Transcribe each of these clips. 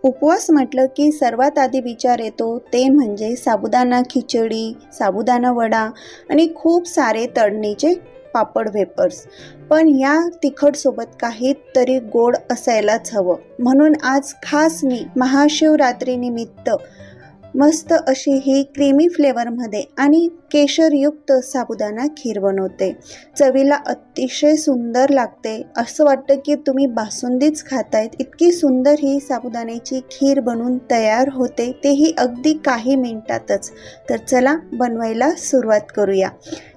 उपवास म्हटलं की सर्वात आधी विचार येतो ते म्हणजे साबुदाणा खिचडी, साबुदाणा वडा आणि खूप सारे तळणीचे पापड वेपर्स। पण या तिखटसोबत काहीतरी गोड असायलाच हवं। म्हणून आज खास मी महाशिवरात्रीनिमित्त मस्त अशी ही क्रीमी फ्लेवरमध्ये आणि केशरयुक्त साबुदाणा खीर बनवते। चवीला अतिशय सुंदर लागते, असं वाटतं की तुम्ही बासुंदीच खातायत। इतकी सुंदर ही साबुदाण्याची खीर बनून तयार होते, तेही अगदी काही मिनिटातच। तर चला बनवायला सुरुवात करूया।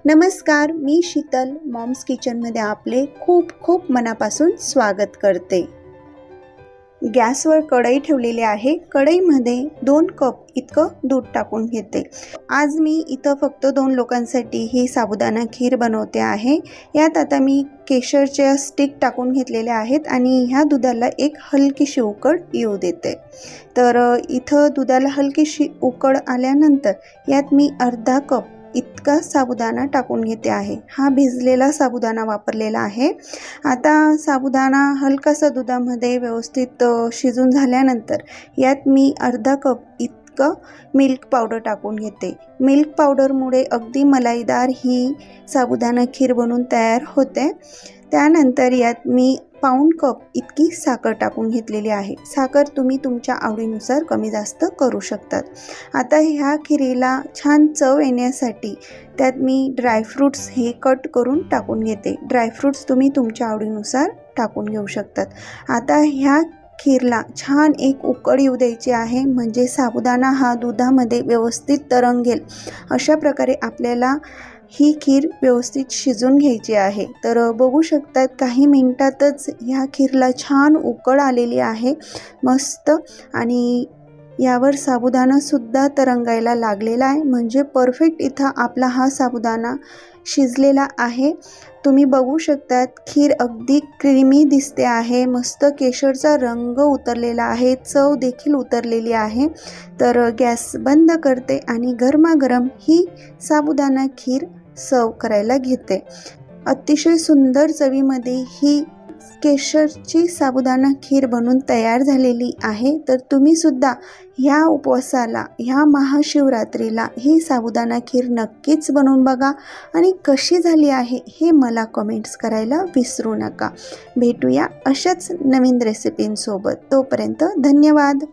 नमस्कार, मी शीतल मॉम्स किचनमध्ये आपले खूप खूप मनापासून स्वागत करते। गॅसवर कढई ठेवलेली आहे। कढईमध्ये 2 कप इतकं दूध टाकून घेते। आज मी इथं फक्त 2 लोकांसाठी ही साबुदाणा खीर बनवते आहे। यात आता मी केशरच्या स्टिक टाकून घेतलेल्या आहेत आणि ह्या दुधाला एक हलकीशी उकळ येऊ देते। तर इथं दुधाला हलकीशी उकळ आल्यानंतर यात मी अर्धा कप इतका साबुदाणा टाकून घेते आहे। हा भिजलेला साबुदाणा वापरलेला आहे। आता साबुदाणा हलकासा दुधामध्ये व्यवस्थित शिजून झाल्यानंतर यात मी अर्धा कप इतकं मिल्क पावडर टाकून घेते। मिल्क पावडरमुळे अगदी मलाईदार ही साबुदाणा खीर बनून तयार होते। त्यानंतर यात मी पाऊण कप इतकी साखर टाकून घेतलेली आहे। साखर तुम्ही तुमच्या आवडीनुसार कमी जास्त करू शकतात। आता ह्या खिरीला छान चव येण्यासाठी त्यात मी ड्रायफ्रूट्स हे कट करून टाकून घेते। ड्रायफ्रूट्स तुम्ही तुमच्या आवडीनुसार टाकून घेऊ शकतात। आता ह्या खीरला छान एक उकळ येऊ द्यायची आहे, म्हणजे साबुदाणा हा दुधामध्ये व्यवस्थित तरंगेल अशा प्रकारे आपल्याला ही खीर व्यवस्थित शिजून घ्यायची आहे। तर बघू शकतात काही मिनिटातच ह्या खीरला छान उकळ आलेली आहे मस्त, आणि यावर साबुदाणा सुद्धा तरंगायला लागलेला आहे, म्हणजे परफेक्ट इथं आपला हा साबुदाणा शिजलेला आहे। तुम्ही बघू शकतात खीर अगदी क्रीमी दिसते आहे, मस्त केशरचा रंग उतरलेला आहे, चव देखील उतरलेली आहे। तर गॅस बंद करते आणि गरमागरम ही साबुदाणा खीर सर्व करायला घेते। अतिशय सुंदर चवीमध्ये ही केशरची साबुदाणा खीर बनून तयार झालेली आहे। तर तुम्ही सुद्धा ह्या उपवासाला, ह्या महाशिवरात्रीला ही साबुदाणा खीर नक्कीच बनवून बघा आणि कशी झाली आहे हे मला कमेंट्स करायला विसरू नका। भेटूया अशाच नवीन रेसिपींसोबत, तोपर्यंत धन्यवाद।